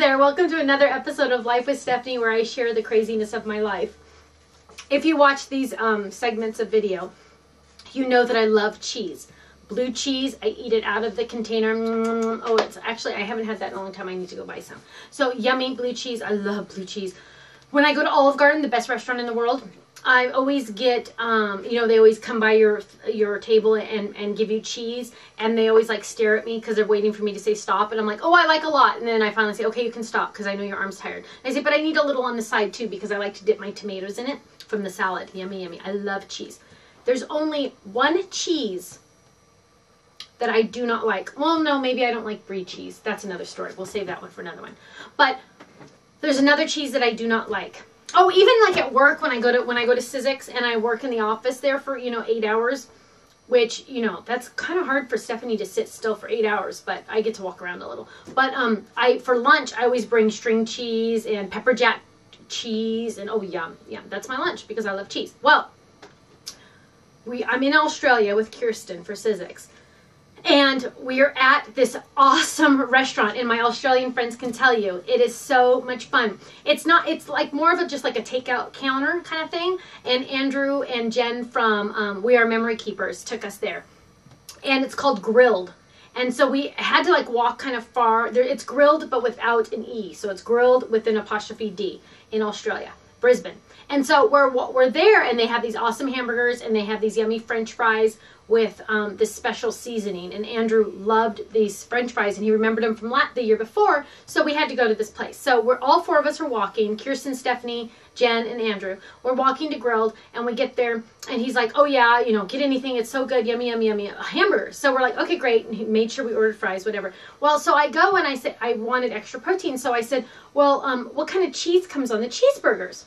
there, welcome to another episode of Life with Stephanie, where I share the craziness of my life. If you watch these segments of video, you know that I love cheese. Blue cheese, I eat it out of the container. Oh, it's actually, I haven't had that in a long time. I need to go buy some. So yummy blue cheese. I love blue cheese. When I go to Olive Garden, the best restaurant in the world, I always get, you know, they always come by your table and give you cheese, and they always like stare at me because they're waiting for me to say stop, and I'm like, oh, I like a lot, and then I finally say, okay, you can stop because I know your arm's tired. And I say, but I need a little on the side too because I like to dip my tomatoes in it from the salad. Yummy, yummy. I love cheese. There's only one cheese that I do not like. Well, no, maybe I don't like brie cheese. That's another story. We'll save that one for another one. But there's another cheese that I do not like. Oh, even like at work when I go to Sizzix and I work in the office there for, you know, 8 hours, which, you know, that's kind of hard for Stephanie to sit still for 8 hours, but I get to walk around a little. But for lunch I always bring string cheese and pepper jack cheese, and oh yum, that's my lunch because I love cheese. Well, I'm in Australia with Kirsten for Sizzix. And we are at this awesome restaurant, and my Australian friends can tell you, it is so much fun. It's like more of just like a takeout counter kind of thing. And Andrew and Jen from We Are Memory Keepers took us there. And it's called Grilled. And so we had to like walk kind of far. It's grilled, but without an E. So it's grilled with an apostrophe D in Australia, Brisbane. And so we're there, and they have these awesome hamburgers, and they have these yummy French fries with this special seasoning. And Andrew loved these French fries, and he remembered them from the year before, so we had to go to this place. So all four of us are walking, Kirsten, Stephanie, Jen, and Andrew. We're walking to Grilled, and we get there, and he's like, oh yeah, you know, get anything, it's so good, yummy, yummy, yummy, a hamburger. So we're like, okay, great, and he made sure we ordered fries, whatever. Well, so I go, and I said, I wanted extra protein, so I said, well, what kind of cheese comes on the cheeseburgers?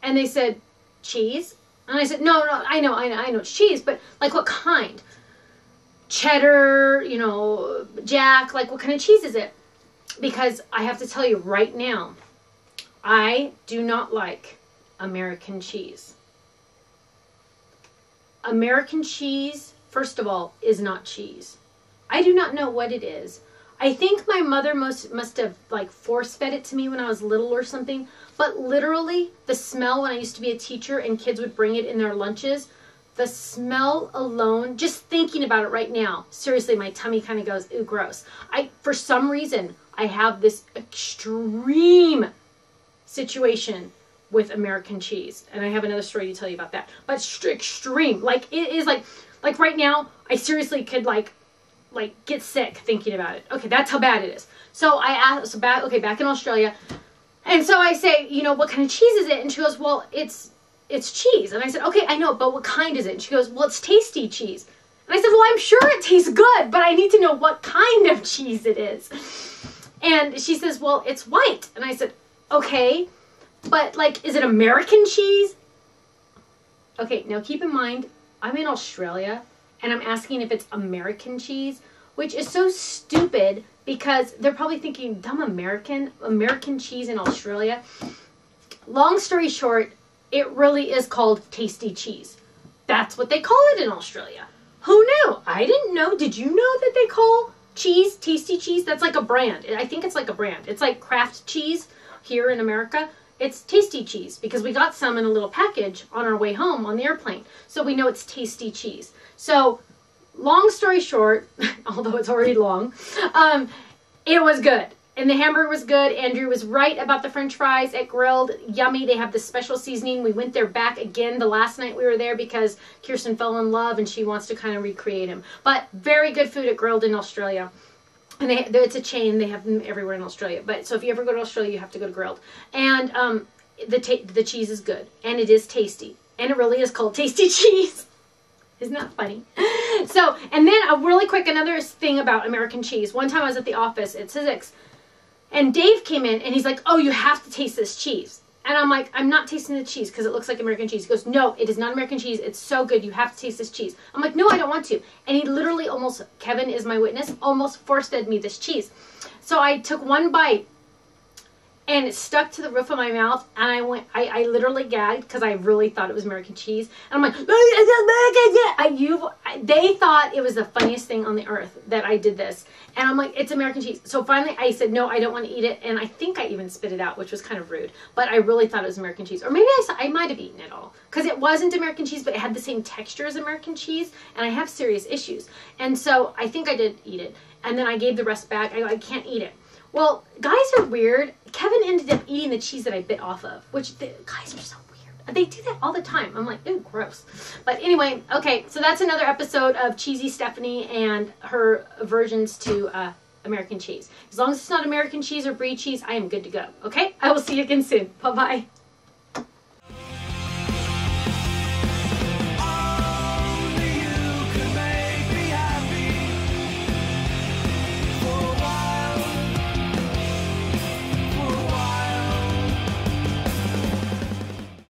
And they said, cheese? And I said, no, I know it's cheese, but like what kind? Cheddar, you know, Jack, like what kind of cheese is it? Because I have to tell you right now, I do not like American cheese. American cheese, first of all, is not cheese. I do not know what it is. I think my mother must have like force-fed it to me when I was little or something. But literally, the smell when I used to be a teacher and kids would bring it in their lunches, the smell alone, just thinking about it right now, seriously, my tummy kind of goes, ooh, gross. For some reason, I have this extreme situation with American cheese. And I have another story to tell you about that. But extreme. Like, it is like right now, I seriously could like get sick thinking about it. Okay, that's how bad it is. So I asked, back in Australia, and so I say, you know, what kind of cheese is it? And she goes, well, it's cheese. And I said, okay, I know, but what kind is it? And she goes, well, it's tasty cheese. And I said, well, I'm sure it tastes good, but I need to know what kind of cheese it is. And she says, well, it's white. And I said, okay, but like, is it American cheese? Okay, now keep in mind, I'm in Australia, and I'm asking if it's American cheese, which is so stupid because they're probably thinking, dumb American cheese in Australia. Long story short, it really is called tasty cheese. That's what they call it in Australia. Who knew? I didn't know. Did you know that they call cheese tasty cheese? That's like a brand. I think it's like a brand. It's like Kraft cheese here in America. It's tasty cheese because we got some in a little package on our way home on the airplane. So we know it's tasty cheese. So long story short, although it's already long, it was good. And the hamburger was good. Andrew was right about the French fries at Grilled. Yummy. They have this special seasoning. We went there back again the last night we were there because Kirsten fell in love and she wants to kind of recreate him. But very good food at Grilled in Australia. And it's a chain. They have them everywhere in Australia. But so if you ever go to Australia, you have to go to Grilled. And the cheese is good. And it is tasty. And it really is called tasty cheese. Isn't that funny? So, and then really quick, another thing about American cheese. One time I was at the office at Sizzix, and Dave came in, and he's like, oh, you have to taste this cheese. And I'm like, I'm not tasting the cheese because it looks like American cheese. He goes, no, it is not American cheese. It's so good. You have to taste this cheese. I'm like, no, I don't want to. And he literally almost, Kevin is my witness, almost force-fed me this cheese. So I took one bite, and it stuck to the roof of my mouth, and I literally gagged because I really thought it was American cheese. And I'm like, they thought it was the funniest thing on the earth that I did this. And I'm like, it's American cheese. So finally I said, no, I don't want to eat it. And I think I even spit it out, which was kind of rude. But I really thought it was American cheese. Or maybe I might have eaten it all. Because it wasn't American cheese, but it had the same texture as American cheese. And I have serious issues. And so I think I did eat it. And then I gave the rest back. I can't eat it. Well, guys are weird. Kevin ended up eating the cheese that I bit off of. Which, guys are so weird. They do that all the time. I'm like, ooh, gross. But anyway, okay, so that's another episode of Cheesy Stephanie and her aversions to American cheese. As long as it's not American cheese or brie cheese, I am good to go. Okay? I will see you again soon. Bye-bye.